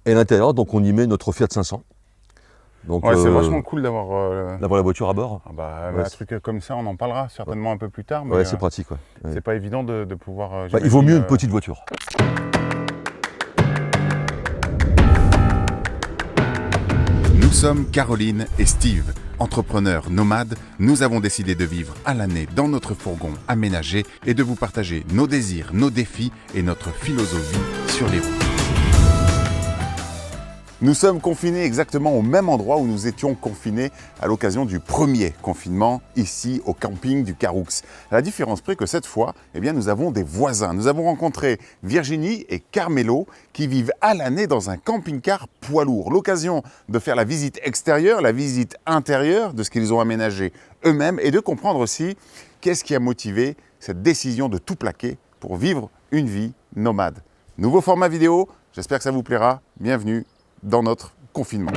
Et à l'intérieur, donc on y met notre Fiat 500. Donc, Ouais, c'est vachement cool d'avoir d'avoir la voiture à bord. un truc comme ça, on en parlera certainement un peu plus tard. Mais Ouais, c'est pratique. Ouais. c'est pas évident de pouvoir. Il vaut mieux une petite voiture. Nous sommes Caroline et Steve. Entrepreneurs nomades, nous avons décidé de vivre à l'année dans notre fourgon aménagé et de vous partager nos désirs, nos défis et notre philosophie sur les routes. Nous sommes confinés exactement au même endroit où nous étions confinés à l'occasion du premier confinement, ici au camping du Caroux. À la différence près que cette fois, nous avons des voisins. Nous avons rencontré Virginie et Carmelo qui vivent à l'année dans un camping-car poids lourd. L'occasion de faire la visite extérieure, la visite intérieure de ce qu'ils ont aménagé eux-mêmes et de comprendre aussi qu'est-ce qui a motivé cette décision de tout plaquer pour vivre une vie nomade. Nouveau format vidéo, j'espère que ça vous plaira. Bienvenue dans notre confinement.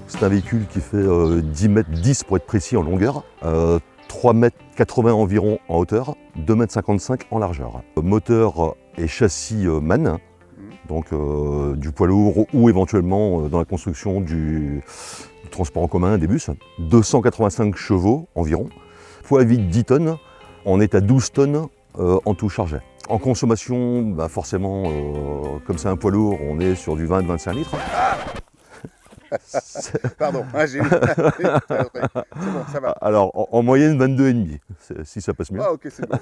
C'est un véhicule qui fait 10 mètres 10 pour être précis en longueur, 3 mètres 80 environ en hauteur, 2 mètres 55 en largeur. Moteur et châssis MAN, donc du poids lourd ou éventuellement dans la construction du transport en commun, des bus. 285 chevaux environ, poids vide 10 tonnes, on est à 12 tonnes en tout chargé. En consommation, forcément, comme c'est un poids lourd, on est sur du 20-25 litres. Pardon, j'ai eu... C'est bon, ça va. Alors, en moyenne, 22,5, si ça passe mieux. Ah ok, c'est bon.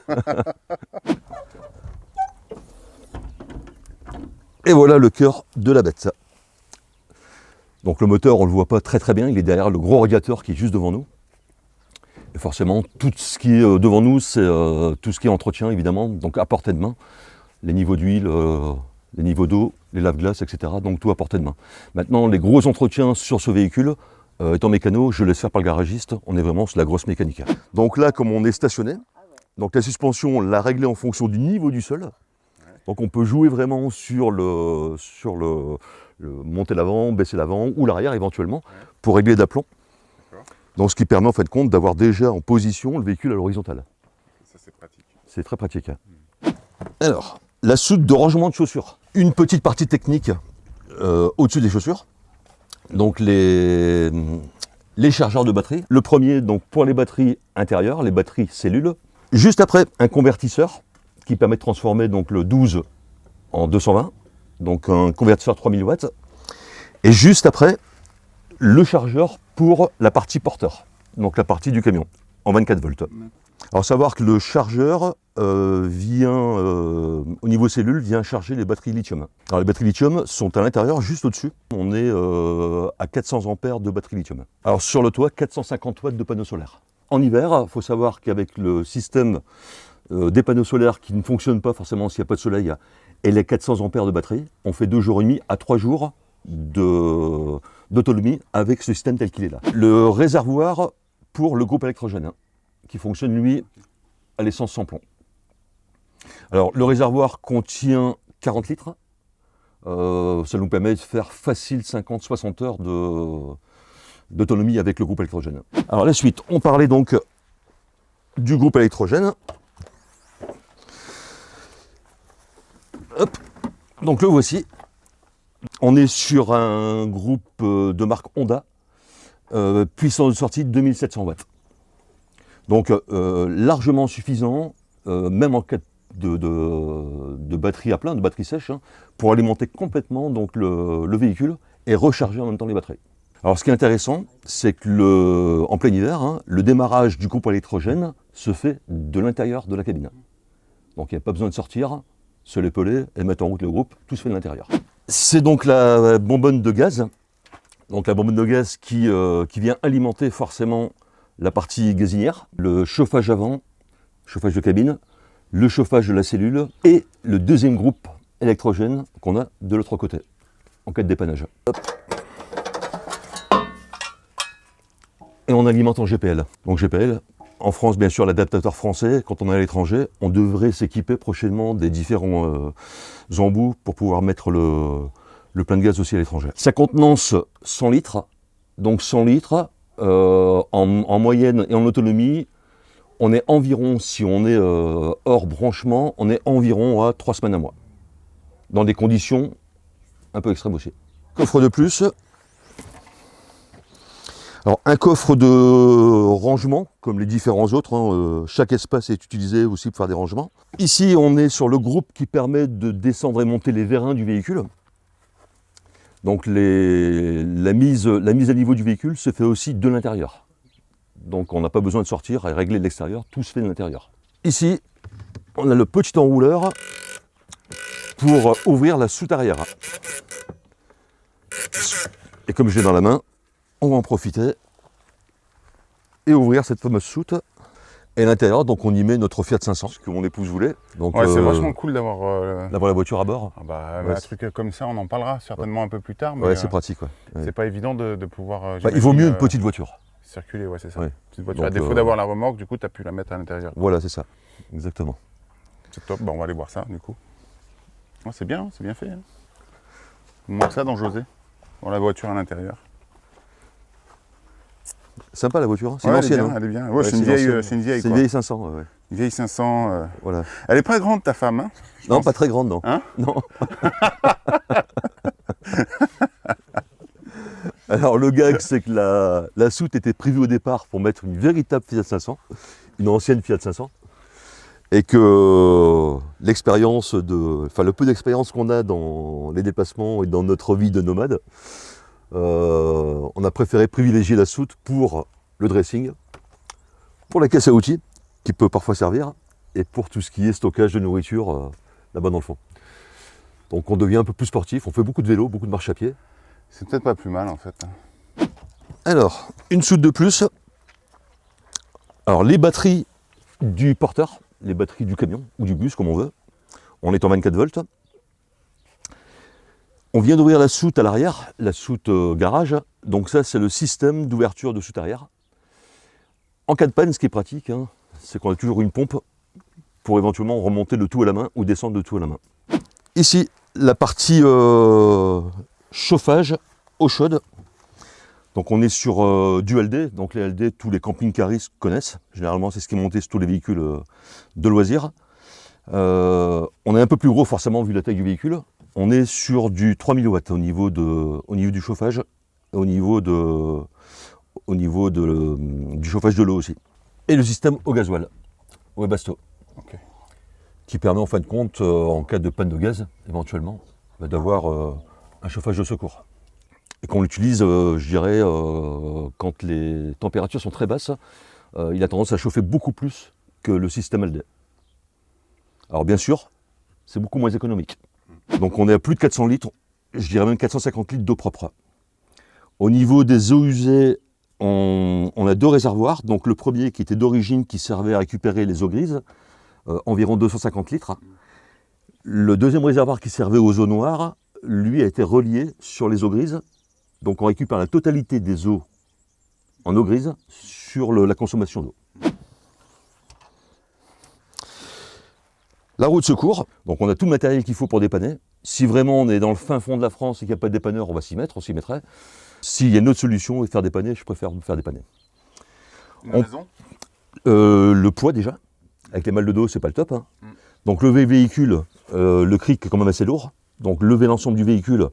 Et voilà le cœur de la bête. Donc le moteur, on ne le voit pas très bien, il est derrière le gros radiateur qui est juste devant nous. Et forcément, tout ce qui est devant nous, c'est tout ce qui est entretien, évidemment, donc à portée de main. Les niveaux d'huile, les niveaux d'eau, les lave-glaces, etc. Donc tout à portée de main. Maintenant, les gros entretiens sur ce véhicule, étant mécano, je laisse faire par le garagiste, on est vraiment sur la grosse mécanique. Donc là, comme on est stationné, donc la suspension, on l'a réglée en fonction du niveau du sol. Donc on peut jouer vraiment sur le monter l'avant, baisser l'avant ou l'arrière éventuellement pour régler d'aplomb. Donc ce qui permet en fait de compte d'avoir déjà en position le véhicule à l'horizontale. Ça c'est pratique. C'est très pratique. Alors, la soute de rangement de chaussures. Une petite partie technique au-dessus des chaussures. Donc les chargeurs de batterie. Le premier donc pour les batteries intérieures, les batteries cellules. Juste après, un convertisseur qui permet de transformer donc le 12 en 220, donc un convertisseur 3000 watts. Et juste après, le chargeur pour la partie porteur, donc la partie du camion, en 24 volts. Alors savoir que le chargeur vient, au niveau cellule, vient charger les batteries lithium. Alors les batteries lithium sont à l'intérieur, juste au-dessus. On est à 400 ampères de batterie lithium. Alors sur le toit, 450 watts de panneaux solaires. En hiver, il faut savoir qu'avec le système des panneaux solaires qui ne fonctionnent pas forcément s'il n'y a pas de soleil et les 400 ampères de batterie, on fait 2 jours et demi à 3 jours d'autonomie avec ce système tel qu'il est là. Le réservoir pour le groupe électrogène qui fonctionne lui à l'essence sans plomb. Alors le réservoir contient 40 litres, ça nous permet de faire facile 50-60 heures d'autonomie avec le groupe électrogène. Alors la suite, on parlait donc du groupe électrogène. Hop. Donc le voici. On est sur un groupe de marque Honda, puissance de sortie 2700 watts. Donc largement suffisant, même en cas de batterie à plein, de batterie sèche, pour alimenter complètement donc, le véhicule et recharger en même temps les batteries. Alors ce qui est intéressant, c'est que en plein hiver, le démarrage du groupe électrogène se fait de l'intérieur de la cabine. Donc il n'y a pas besoin de sortir, se l'épeler et mettre en route le groupe, tout se fait de l'intérieur. C'est donc la bonbonne de gaz, donc la bonbonne de gaz qui vient alimenter forcément la partie gazinière, le chauffage avant, chauffage de cabine, le chauffage de la cellule et le deuxième groupe électrogène qu'on a de l'autre côté, en cas de dépannage. Hop. Et on alimente en GPL. Donc GPL, en France, bien sûr, l'adaptateur français, quand on est à l'étranger, on devrait s'équiper prochainement des différents embouts pour pouvoir mettre le plein de gaz aussi à l'étranger. Sa contenance 100 litres, donc 100 litres en moyenne et en autonomie, on est environ, si on est hors branchement, on est environ à 3 semaines à mois. Dans des conditions un peu extrêmes aussi. Coffre de plus. Alors un coffre de rangement, comme les différents autres, hein, chaque espace est utilisé aussi pour faire des rangements. Ici on est sur le groupe qui permet de descendre et monter les vérins du véhicule. Donc la mise à niveau du véhicule se fait aussi de l'intérieur. Donc on n'a pas besoin de sortir et régler de l'extérieur, tout se fait de l'intérieur. Ici, on a le petit enrouleur pour ouvrir la soute arrière. Et comme je l'ai dans la main, on va en profiter et ouvrir cette fameuse soute. Et à l'intérieur, donc on y met notre Fiat 500, ce que mon épouse voulait. Donc, Ouais, c'est vachement cool d'avoir la voiture à bord. un truc comme ça, on en parlera certainement un peu plus tard. Mais Ouais, c'est pratique. Ouais. c'est pas évident de pouvoir. Il vaut mieux une petite voiture. Circuler, ouais, c'est ça. Ouais. Petite voiture. Donc, à défaut d'avoir la remorque, du coup, tu as pu la mettre à l'intérieur. Voilà, c'est ça. Exactement. C'est top. Bon, on va aller voir ça, du coup. Oh, c'est bien fait. Hein. Il manque ça dans José, dans la voiture à l'intérieur. Sympa la voiture, hein. C'est Ouais, une ancienne. elle est bien. Ouais, c'est une vieille. C'est une vieille. C'est une vieille 500. Ouais. Une vieille 500. Voilà. Elle est pas grande, ta femme. Hein, non, pense. pas très grande, non. Hein non. Alors le gag, c'est que la soute était prévue au départ pour mettre une véritable Fiat 500, une ancienne Fiat 500, et que l'expérience le peu d'expérience qu'on a dans les déplacements et dans notre vie de nomade, on a préféré privilégier la soute pour le dressing, pour la caisse à outils, qui peut parfois servir, et pour tout ce qui est stockage de nourriture là-bas dans le fond. Donc on devient un peu plus sportif, on fait beaucoup de vélo, beaucoup de marche à pied. C'est peut-être pas plus mal en fait. Alors, une soute de plus. Alors les batteries du porteur, les batteries du camion ou du bus comme on veut, on est en 24 volts. On vient d'ouvrir la soute à l'arrière, la soute garage, donc ça c'est le système d'ouverture de soute arrière. En cas de panne, ce qui est pratique, hein, c'est qu'on a toujours une pompe pour éventuellement remonter le tout à la main ou descendre le tout à la main. Ici, la partie chauffage, eau chaude. Donc on est sur du LD, donc les LD, tous les camping-caristes connaissent. Généralement, c'est ce qui est monté sur tous les véhicules de loisirs. On est un peu plus gros forcément vu la taille du véhicule. On est sur du 3000 watts au niveau du chauffage, au niveau du chauffage de l'eau aussi. Et le système au gasoil, au Webasto, qui permet en fin de compte, en cas de panne de gaz, éventuellement, d'avoir un chauffage de secours. Et qu'on l'utilise, je dirais, quand les températures sont très basses, il a tendance à chauffer beaucoup plus que le système LD. Alors bien sûr, c'est beaucoup moins économique. Donc on est à plus de 400 litres, je dirais même 450 litres d'eau propre. Au niveau des eaux usées, on a deux réservoirs. Donc le premier qui était d'origine, qui servait à récupérer les eaux grises, environ 250 litres. Le deuxième réservoir qui servait aux eaux noires, lui a été relié sur les eaux grises. Donc on récupère la totalité des eaux en eau grise sur la consommation d'eau. La roue de secours, donc on a tout le matériel qu'il faut pour dépanner. Si vraiment on est dans le fin fond de la France et qu'il n'y a pas de dépanneur, on s'y mettrait. S'il y a une autre solution et faire dépanner, je préfère me faire dépanner. Raison le poids déjà, avec les malles de dos, c'est pas le top. Hein. Donc lever le véhicule, le cric est quand même assez lourd. Donc lever l'ensemble du véhicule,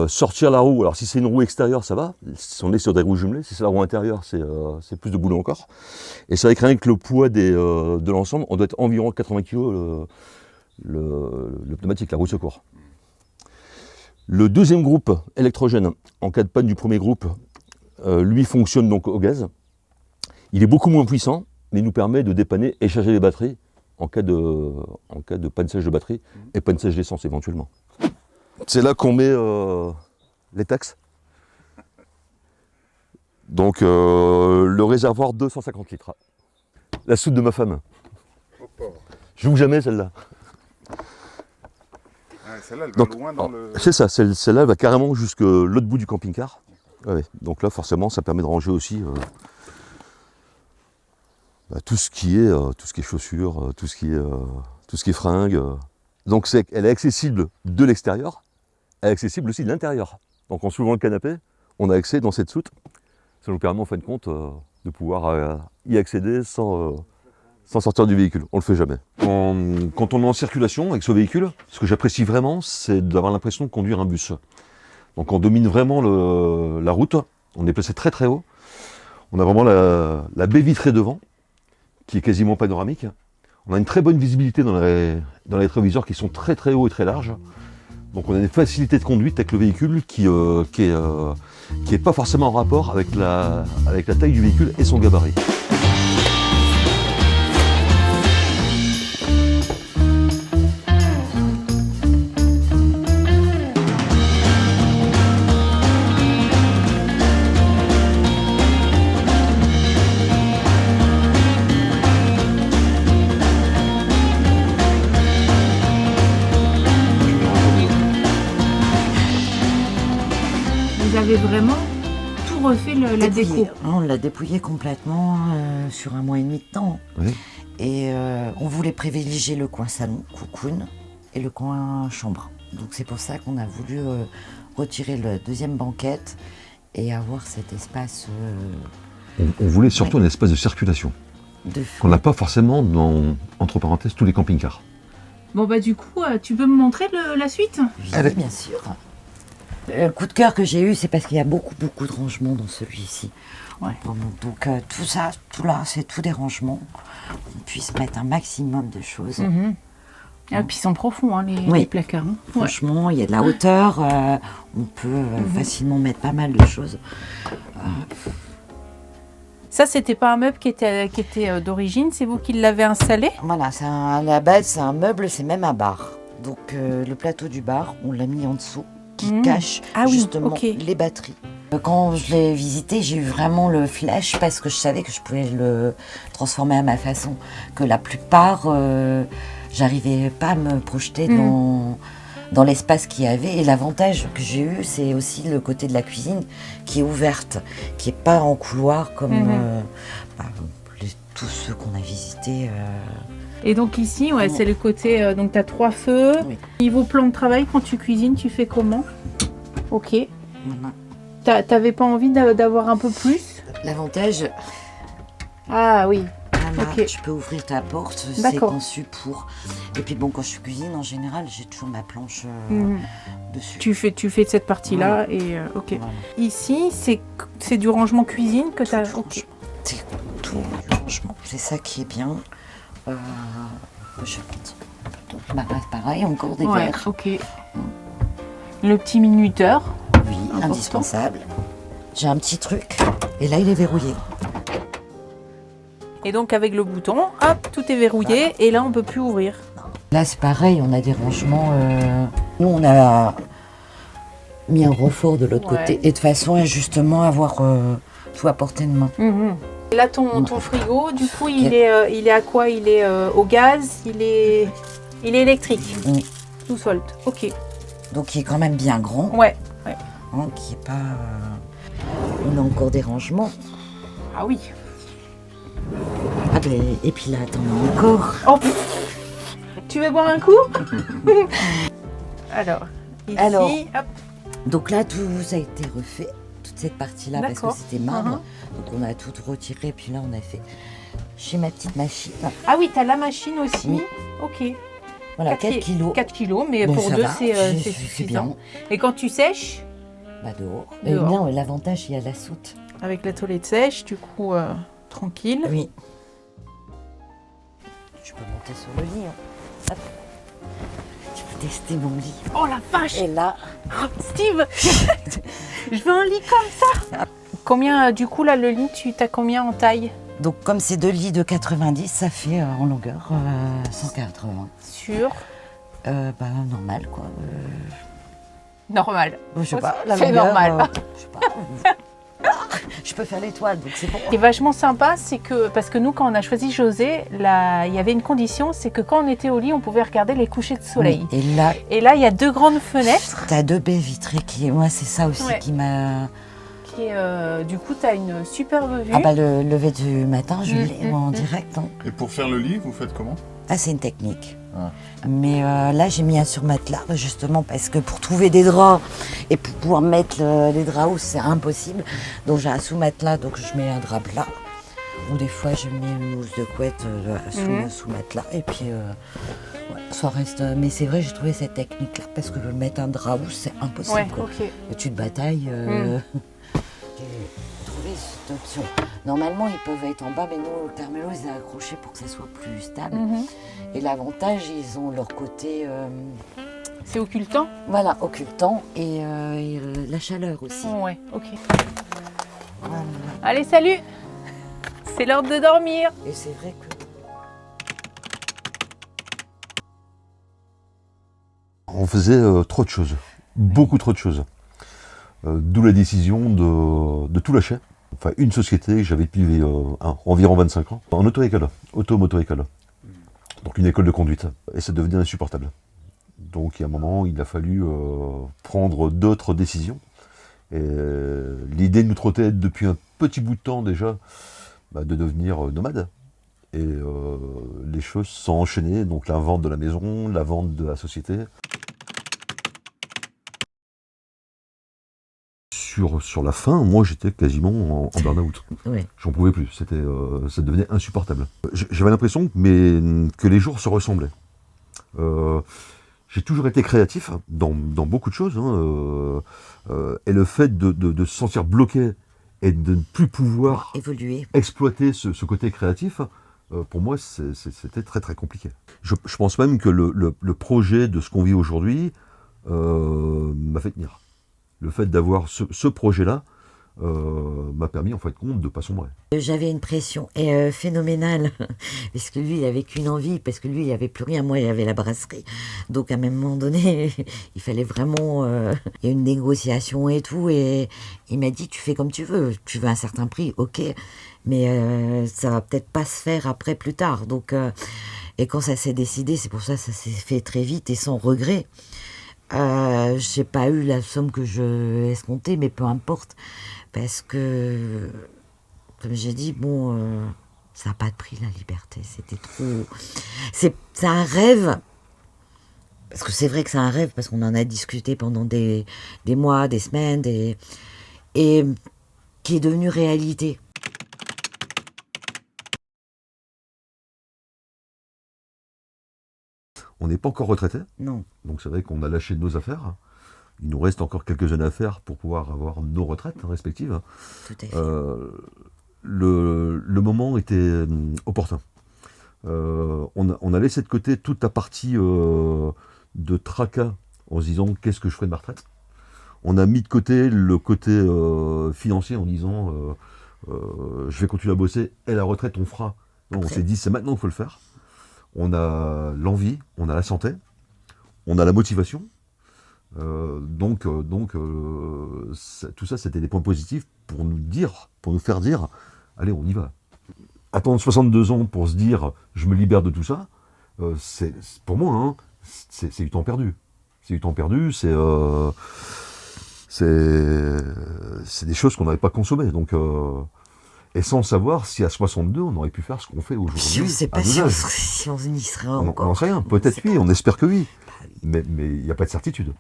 sortir la roue. Alors si c'est une roue extérieure, ça va. Si on est sur des roues jumelées, si c'est la roue intérieure, c'est plus de boulot encore. Et c'est vrai que rien que le poids de l'ensemble, on doit être environ 80 kg le pneumatique, la roue de secours. Le deuxième groupe électrogène, en cas de panne du premier groupe, lui fonctionne donc au gaz. Il est beaucoup moins puissant, mais il nous permet de dépanner et charger les batteries en cas de panne sèche de batterie et panne sèche d'essence éventuellement. C'est là qu'on met les taxes. Donc le réservoir 250 litres. La soute de ma femme. Je joue jamais celle-là. Celle-là, elle va Donc, loin dans le... C'est ça, celle-là elle va carrément jusqu'à l'autre bout du camping-car. Ouais, donc là forcément ça permet de ranger aussi tout ce qui est chaussures, tout ce qui est fringues. Donc elle est accessible de l'extérieur, est accessible aussi de l'intérieur. Donc en soulevant le canapé, on a accès dans cette soute. Ça nous permet en fin de compte de pouvoir y accéder sans sortir du véhicule. On ne le fait jamais. Quand on est en circulation avec ce véhicule, ce que j'apprécie vraiment, c'est d'avoir l'impression de conduire un bus. Donc on domine vraiment la route, on est placé très très haut. On a vraiment la baie vitrée devant, qui est quasiment panoramique. On a une très bonne visibilité dans les rétroviseurs qui sont très très hauts et très larges. Donc on a une facilité de conduite avec le véhicule qui est pas forcément en rapport avec la taille du véhicule et son gabarit. Vous avez vraiment tout refait la déco. On l'a dépouillé complètement sur 1 mois et demi de temps. Oui. Et on voulait privilégier le coin salon, cocoon, et le coin chambre. Donc c'est pour ça qu'on a voulu retirer la deuxième banquette et avoir cet espace On voulait surtout un espace de circulation, de qu'on n'a pas forcément dans, entre parenthèses, tous les camping-cars. Bon bah du coup, tu peux me montrer la suite? Oui, bien sûr. Le coup de cœur que j'ai eu, c'est parce qu'il y a beaucoup de rangements dans celui-ci. Ouais. Donc tout ça, tout là, c'est tout des rangements. On puisse mettre un maximum de choses. Ah, puis ils sont profonds, hein, Oui. les placards. Hein. Ouais. Franchement, il y a de la hauteur. On peut facilement mettre pas mal de choses. Ça, c'était pas un meuble qui était d'origine, c'est vous qui l'avez installé? Voilà, à la base, c'est un meuble, c'est même un bar. Donc le plateau du bar, on l'a mis en dessous, qui cache justement les batteries. Quand je l'ai visité, j'ai eu vraiment le flash parce que je savais que je pouvais le transformer à ma façon. Que la plupart, j'arrivais pas à me projeter dans l'espace qu'il y avait. Et l'avantage que j'ai eu, c'est aussi le côté de la cuisine qui est ouverte, qui n'est pas en couloir comme tous ceux qu'on a visités. Et donc ici, ouais, c'est le côté, donc tu as 3 feux. Oui. Niveau plan de travail, quand tu cuisines, tu fais comment? Ok. Voilà. T'avais pas envie d'avoir un peu plus? L'avantage, Ah oui. voilà, Ok. tu peux ouvrir ta porte, c'est D'accord. conçu pour. Et puis bon, quand je cuisine, en général, j'ai toujours ma planche dessus. Tu fais cette partie-là et ok. Voilà. Ici, c'est du rangement cuisine que tu as. Franchement, c'est tout rangement. C'est ça qui est bien. Je pense. Bah, pareil, encore des Ouais, verres. ok. Le petit minuteur. Oui, Important. indispensable. J'ai un petit truc. Et là, il est verrouillé. Et donc avec le bouton, hop, tout est verrouillé et là on peut plus ouvrir. Là, c'est pareil, on a des rangements. Nous, on a mis un renfort de l'autre Ouais. côté. Et de façon à justement avoir tout à portée de main. Et là ton frigo, du coup, il est à quoi? Il est au gaz, il est électrique. Tout seul. Ok. Donc, il est quand même bien grand. Ouais. Hein, qui est pas. On a encore des rangements. Ah oui. Ah ben, et puis là, attends, encore. Oh, tu veux boire un coup? Alors, ici, Alors. hop. Donc là, tout ça a été refait. Toute cette partie-là, parce que D'accord. c'était marbre. Donc on a tout retiré. Puis là, on a fait chez ma petite machine. Ah oui, t'as la machine aussi. Oui. Ok. Voilà, 4 kilos. 4 kilos, mais Bon, pour ça 2, va, c'est suffisant. Et quand tu sèches, Bah dehors. Dehors. Et bien, l'avantage, il y a la soute. avec la toilette sèche, du coup, tranquille. Oui. Je peux monter sur le lit. Hein. Hop. Je peux tester mon lit. Oh la vache! Et là, Steve! Je veux un lit comme ça! Combien, du coup, là, le lit, t'as combien en taille? donc comme c'est 2 lits de 90, ça fait en longueur 180. Sur? Bah normal quoi. Normal. Je sais pas, la C'est longueur, normal. je sais pas. Je peux faire l'étoile, donc c'est bon. Ce qui est vachement sympa, c'est que, parce que nous, quand on a choisi José, là, il y avait une condition, c'est que quand on était au lit, on pouvait regarder les couchers de soleil. Oui, Et là, il y a 2 grandes fenêtres t'as 2 baies vitrées qui, moi c'est ça aussi Ouais. qui m'a. Et du coup, tu as une superbe vue. Ah bah le lever du matin, je l'ai en direct. Hein. Et pour faire le lit, vous faites comment? Ah, c'est une technique. Ah. Mais là, j'ai mis un surmatelas, justement, parce que pour trouver des draps et pour pouvoir mettre les draps hauts, c'est impossible. Donc j'ai un sous-matelas, donc je mets un drap plat. Ou des fois, je mets une housse de couette sous le sous-matelas. Et puis, ouais, ça reste... Mais c'est vrai, j'ai trouvé cette technique-là, parce que mettre un drap haut, c'est impossible. Ouais, quoi. ok. Et tu te batailles. J'ai trouvé cette option. Normalement, ils peuvent être en bas, mais nous, Carmelo, ils ont accroché pour que ça soit plus stable. Et l'avantage, ils ont leur côté... C'est occultant? Voilà, occultant et la chaleur aussi. Ouais, ok. Voilà. Allez, salut! C'est l'heure de dormir. Et c'est vrai que... On faisait trop de choses, beaucoup trop de choses. D'où la décision de tout lâcher. Enfin, une société que j'avais depuis environ 25 ans, en auto-école, auto-moto-école. Donc une école de conduite. Et ça devenait insupportable. Donc il y a un moment, il a fallu prendre d'autres décisions. Et l'idée nous trottait depuis un petit bout de temps déjà de devenir nomade. Et les choses sont enchaînées, donc la vente de la maison, la vente de la société. Sur la fin, moi j'étais quasiment en burn-out. Oui. J'en pouvais plus, ça devenait insupportable. J'avais l'impression que les jours se ressemblaient. J'ai toujours été créatif dans beaucoup de choses. Et le fait de se sentir bloqué et de ne plus pouvoir évoluer, exploiter ce côté créatif, pour moi c'était très très compliqué. Je pense même que le projet de ce qu'on vit aujourd'hui m'a fait tenir. Le fait d'avoir ce projet-là m'a permis en fait de ne pas sombrer. J'avais une pression phénoménale, parce que lui, il avait qu'une envie, parce que lui, il n'y avait plus rien, moi, il y avait la brasserie. Donc, à un moment donné, il fallait vraiment... il y a une négociation et tout, et il m'a dit, tu fais comme tu veux un certain prix, ok, mais ça va peut-être pas se faire après, plus tard. Donc, et quand ça s'est décidé, c'est pour ça que ça s'est fait très vite et sans regret. J'ai pas eu la somme que je escomptais, mais peu importe, parce que, comme j'ai dit, bon, ça n'a pas de prix la liberté, c'était trop... C'est un rêve, parce que c'est vrai que c'est un rêve, parce qu'on en a discuté pendant des mois, des semaines, et qui est devenu réalité. On n'est pas encore retraité. Non. Donc c'est vrai qu'on a lâché nos affaires. Il nous reste encore quelques années à faire pour pouvoir avoir nos retraites respectives. Tout à fait. Le moment était opportun. On a laissé de côté toute la partie de tracas en se disant qu'est-ce que je ferai de ma retraite. On a mis de côté le côté financier en disant je vais continuer à bosser et la retraite on fera. Non, on s'est dit c'est maintenant qu'il faut le faire. On a l'envie, on a la santé, on a la motivation. Donc tout ça, c'était des points positifs pour nous faire dire, allez, on y va. Attendre 62 ans pour se dire, je me libère de tout ça, pour moi, hein, c'est du temps perdu. C'est du temps perdu, c'est des choses qu'on n'avait pas consommées. Donc, et sans savoir si à 62, on aurait pu faire ce qu'on fait aujourd'hui. Je ne sais pas si on y serait encore. On n'en sait rien, peut-être oui, on espère que oui. Mais il n'y a pas de certitude.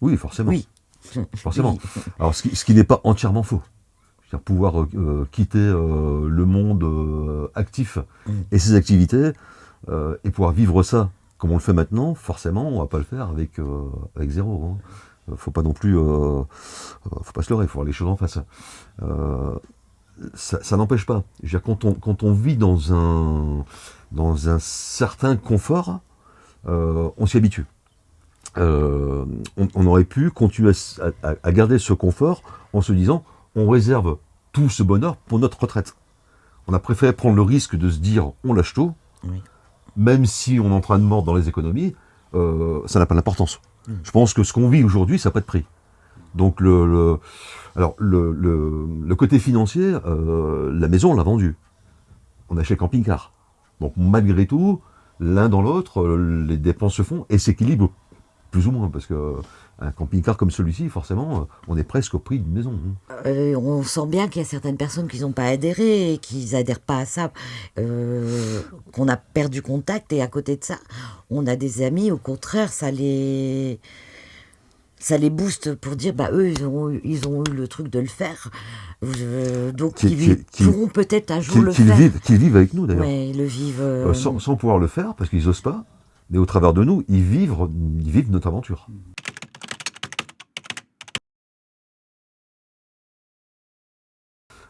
Oui, forcément. Oui. Forcément. Alors, ce qui n'est pas entièrement faux. C'est-à-dire pouvoir quitter le monde actif et ses activités et pouvoir vivre ça comme on le fait maintenant, forcément, on ne va pas le faire avec zéro. Hein. Faut pas non plus... faut pas se leurrer, il faut voir les choses en face. Ça n'empêche pas. Je veux dire, quand on vit dans un certain confort, on s'y habitue. On aurait pu continuer à garder ce confort en se disant on réserve tout ce bonheur pour notre retraite. On a préféré prendre le risque de se dire on lâche tout, oui. Même si on est en train de mordre dans les économies, ça n'a pas d'importance. Je pense que ce qu'on vit aujourd'hui, ça n'a pas de prix. Donc le côté financier, la maison on l'a vendue. On a acheté camping-car. Donc malgré tout, l'un dans l'autre, les dépenses se font et s'équilibrent plus ou moins, parce que un camping-car comme celui-ci, forcément, on est presque au prix d'une maison. On sent bien qu'il y a certaines personnes qui n'ont pas adhéré, et qui n'adhèrent pas à ça, qu'on a perdu contact, et à côté de ça, on a des amis, au contraire, ça les booste pour dire, bah eux, ils ont eu le truc de le faire, donc ils pourront peut-être un jour le faire. Qu'ils vivent avec nous, d'ailleurs. Ouais, ils le vivent. Sans pouvoir le faire, parce qu'ils n'osent pas, mais au travers de nous, ils vivent notre aventure.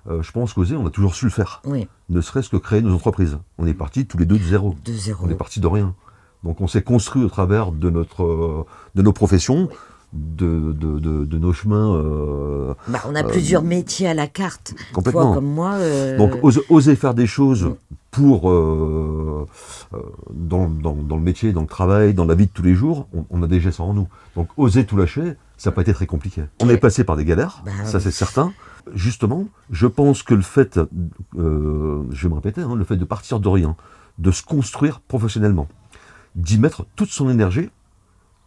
Je pense qu'Osé, on a toujours su le faire. Oui. Ne serait-ce que créer nos entreprises. On est partis tous les deux de zéro. De zéro. On est partis de rien. Donc on s'est construit au travers de nos professions, de nos chemins. On a plusieurs métiers à la carte. Complètement. Toi, comme moi. Donc oser faire des choses pour dans le métier, dans le travail, dans la vie de tous les jours, on a déjà ça en nous. Donc oser tout lâcher, ça n'a pas été très compliqué. On est passé par des galères, ça c'est certain. Justement, je pense que le fait, je vais me répéter, le fait de partir de rien, de se construire professionnellement, d'y mettre toute son énergie,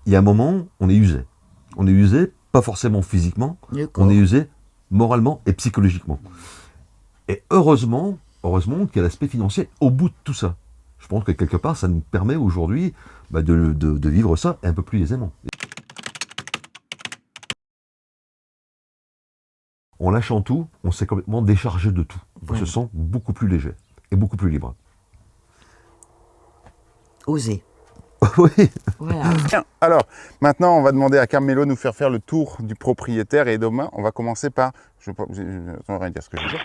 il y a un moment, on est usé. On est usé, pas forcément physiquement, on est usé moralement et psychologiquement. Et heureusement qu'il y a l'aspect financier au bout de tout ça. Je pense que quelque part, ça nous permet aujourd'hui de vivre ça un peu plus aisément. En lâchant tout, on s'est complètement déchargé de tout. On se sent beaucoup plus léger et beaucoup plus libre. Oser. Oui. Voilà. Bien. Alors, maintenant, on va demander à Carmelo de nous faire le tour du propriétaire. Et demain, on va commencer par... Je ne vais rien dire ce que je veux dire.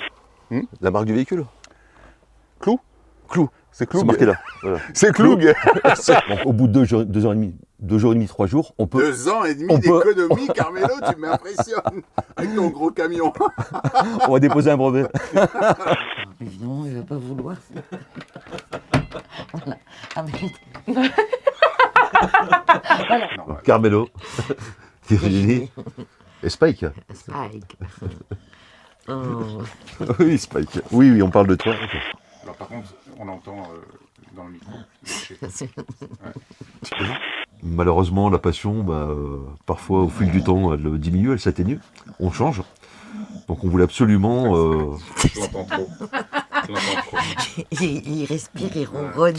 La marque du véhicule? Clou. C'est Cloug. C'est marqué là. Voilà. C'est Cloug. Donc, au bout de 2 heures et demie, 3 jours, on peut... 2 ans et demi d'économie, Carmelo, tu m'impressionnes. Avec ton gros camion. On va déposer un brevet. Évidemment, il ne va pas vouloir. Voilà. Ah, mais... voilà. Carmelo, Virginie et Spike. Spike. Oui, Spike. Oui, on parle de toi. Alors par contre, on entend dans le micro. Malheureusement, la passion, parfois au fil du temps, elle diminue, elle s'atténue. On change. Donc on voulait absolument... Je l'entends trop. Il respire, il ronronne.